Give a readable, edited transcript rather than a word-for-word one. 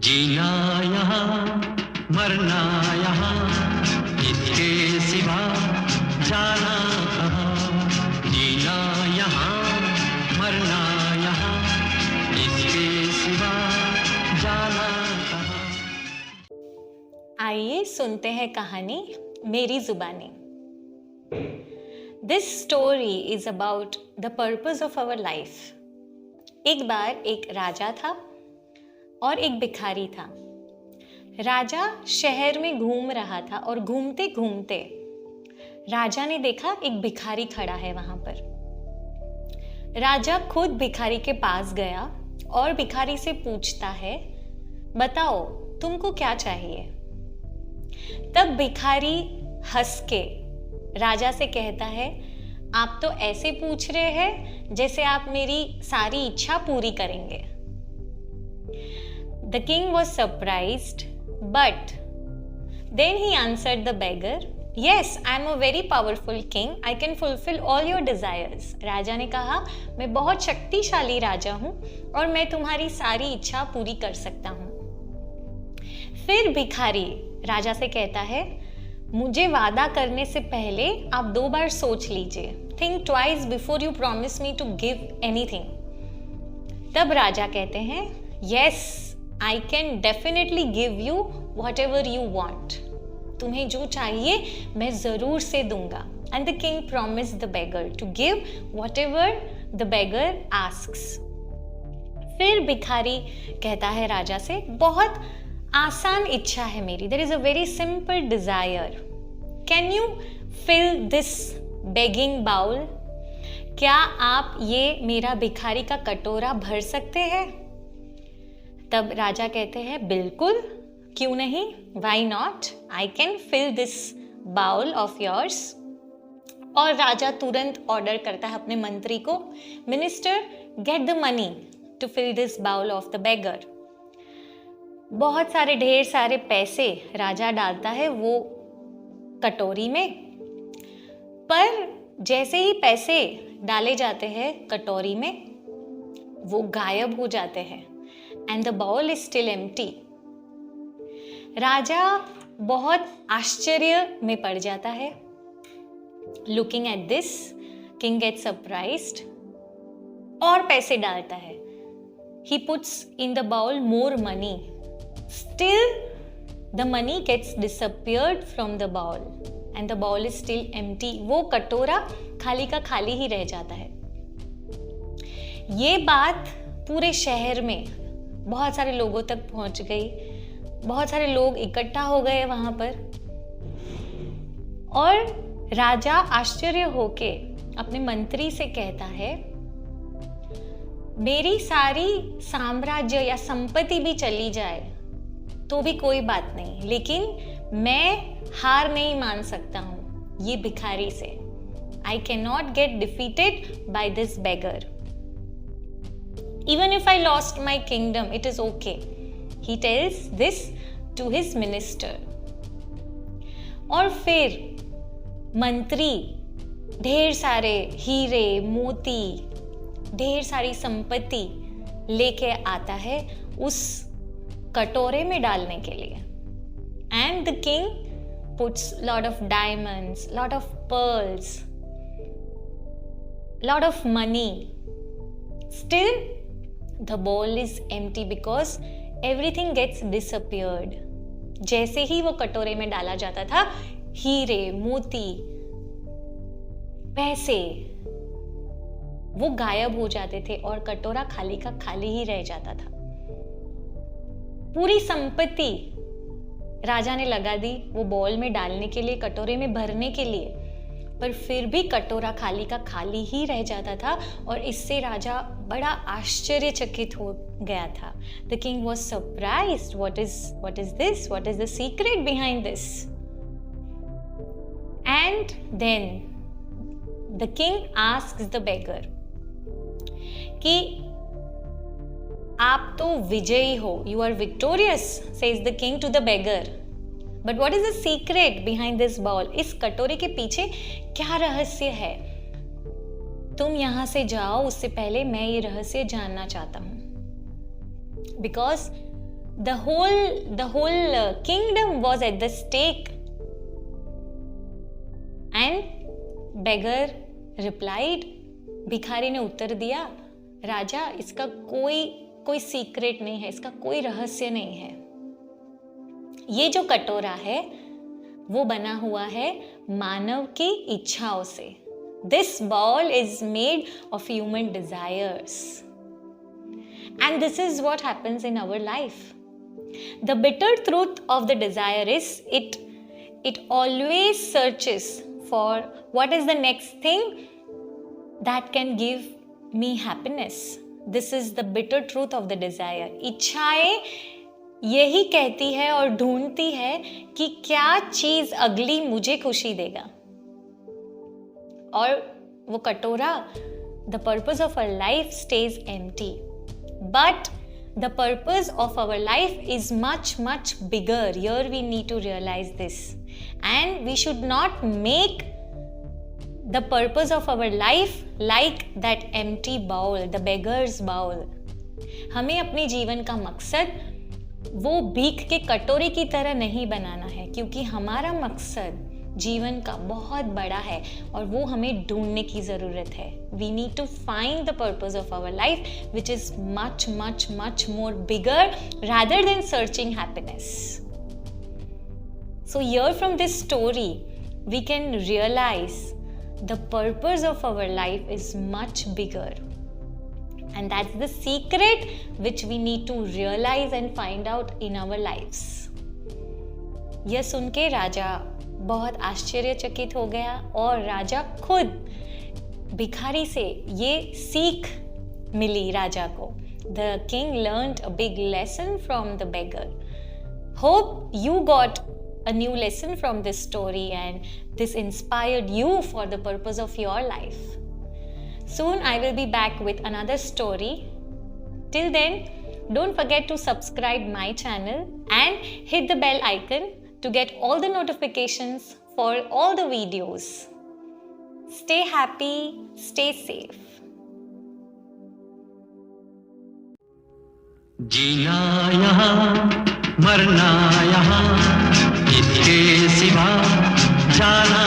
जीना यहाँ मरना यहाँ, इसके सिवा जाना कहाँ। जीना यहाँ मरना यहाँ, इसके सिवा जाना कहाँ। आइए सुनते हैं कहानी मेरी जुबानी। This story is about the purpose of our life. एक बार एक राजा था और एक भिखारी था। राजा शहर में घूम रहा था और घूमते घूमते राजा ने देखा एक भिखारी खड़ा है वहां पर। राजा खुद भिखारी के पास गया और भिखारी से पूछता है, बताओ तुमको क्या चाहिए। तब भिखारी हंस के राजा से कहता है, आप तो ऐसे पूछ रहे हैं जैसे आप मेरी सारी इच्छा पूरी करेंगे। The king was surprised, but then he answered the beggar, Yes, I am a very powerful king. I can fulfill all your desires. राजा ने कहा, मैं बहुत शक्तिशाली राजा हूँ और मैं तुम्हारी सारी इच्छा पूरी कर सकता हूँ। फिर भिखारी राजा से कहता है, मुझे वादा करने से पहले आप 2 बार सोच लीजिए। Think twice before you promise me to give anything. तब राजा कहते हैं, Yes, I can definitely give you whatever you want. तुम्हें जो चाहिए मैं जरूर से दूंगा। And the king promised the beggar to give whatever the beggar asks. फिर भिखारी कहता है राजा से, बहुत आसान इच्छा है मेरी। There is a very simple desire. Can you fill this begging bowl? क्या आप ये मेरा भिखारी का कटोरा भर सकते हैं? तब राजा कहते हैं, बिल्कुल, क्यों नहीं, Why not? I can fill this bowl of yours. और राजा तुरंत ऑर्डर करता है अपने मंत्री को, minister get the money to fill this bowl of the beggar. बहुत सारे ढेर सारे पैसे राजा डालता है वो कटोरी में, पर जैसे ही पैसे डाले जाते हैं कटोरी में वो गायब हो जाते हैं and the bowl is still empty. राजा बहुत आश्चर्य में पड़ जाता है। Looking at this, king gets surprised और पैसे डालता है। He puts in the bowl more money. Still, the money gets disappeared from the bowl and the bowl is still empty. वो कटोरा खाली का खाली ही रह जाता है। ये बात पूरे शहर में बहुत सारे लोगों तक पहुंच गई। बहुत सारे लोग इकट्ठा हो गए वहां पर और राजा आश्चर्य होके अपने मंत्री से कहता है, मेरी सारी साम्राज्य या संपत्ति भी चली जाए तो भी कोई बात नहीं, लेकिन मैं हार नहीं मान सकता हूं ये भिखारी से। I cannot get defeated by this beggar. Even if I lost my kingdom, it is okay. He tells this to his minister. और फिर मंत्री ढेर सारे हीरे मोती ढेर सारी संपत्ति लेके आता है उस कटोरे में डालने के लिए। And the king puts lot of diamonds, lot of pearls, lot of money. Still, the bowl is empty because everything gets disappeared. जैसे ही वो कटोरे में डाला जाता था, हीरे मोती पैसे वो गायब हो जाते थे और कटोरा खाली का खाली ही रह जाता था। पूरी संपत्ति राजा ने लगा दी वो बॉल में डालने के लिए, कटोरे में भरने के लिए, पर फिर भी कटोरा खाली का खाली ही रह जाता था और इससे राजा बड़ा आश्चर्यचकित हो गया था। The king was surprised. What is this? What is the secret behind this? And then the king asks the beggar कि आप तो विजयी हो, you are victorious, says the king to the beggar. But what is the secret behind this bowl? इस कटोरे के पीछे क्या रहस्य है? तुम यहाँ से जाओ, उससे पहले मैं ये रहस्य जानना चाहता हूँ। Because The whole kingdom was at the stake. And beggar replied, भिखारी ने उत्तर दिया, राजा इसका कोई सीक्रेट नहीं है, इसका कोई रहस्य नहीं है। ये जो कटोरा है वो बना हुआ है मानव की इच्छाओं से। This bowl is made of human desires. And this is what happens in our life. The bitter truth of the desire is it always searches for what is the next thing that can give me happiness. This is the bitter truth of the desire. इच्छाएं यही कहती है और ढूंढती है कि क्या चीज अगली मुझे खुशी देगा। और वो कटोरा, the purpose of our life stays empty. But the purpose of our life is much, much bigger. Here we need to realize this. And we should not make the purpose of our life like that empty bowl, the beggar's bowl. हमें अपने जीवन का मकसद वो भीख के कटोरे की तरह नहीं बनाना है, क्योंकि हमारा मकसद जीवन का बहुत बड़ा है और वो हमें ढूंढने की ज़रूरत है। We need to find the purpose of our life, which is much, much, much more bigger rather than searching happiness. So here from this story, we can realize the purpose of our life is much bigger. And that's the secret which we need to realize and find out in our lives. यह सुन के राजा बहुत आश्चर्यचकित हो गया और राजा खुद भिखारी से ये सीख मिली राजा को. The king learned a big lesson from the beggar. Hope you got a new lesson from this story and this inspired you for the purpose of your life. Soon I will be back with another story. Till then, don't forget to subscribe my channel and hit the bell icon to get all the notifications for all the videos. Stay happy, stay safe. जीना यहाँ मरना यहाँ, इसके सिवा जाना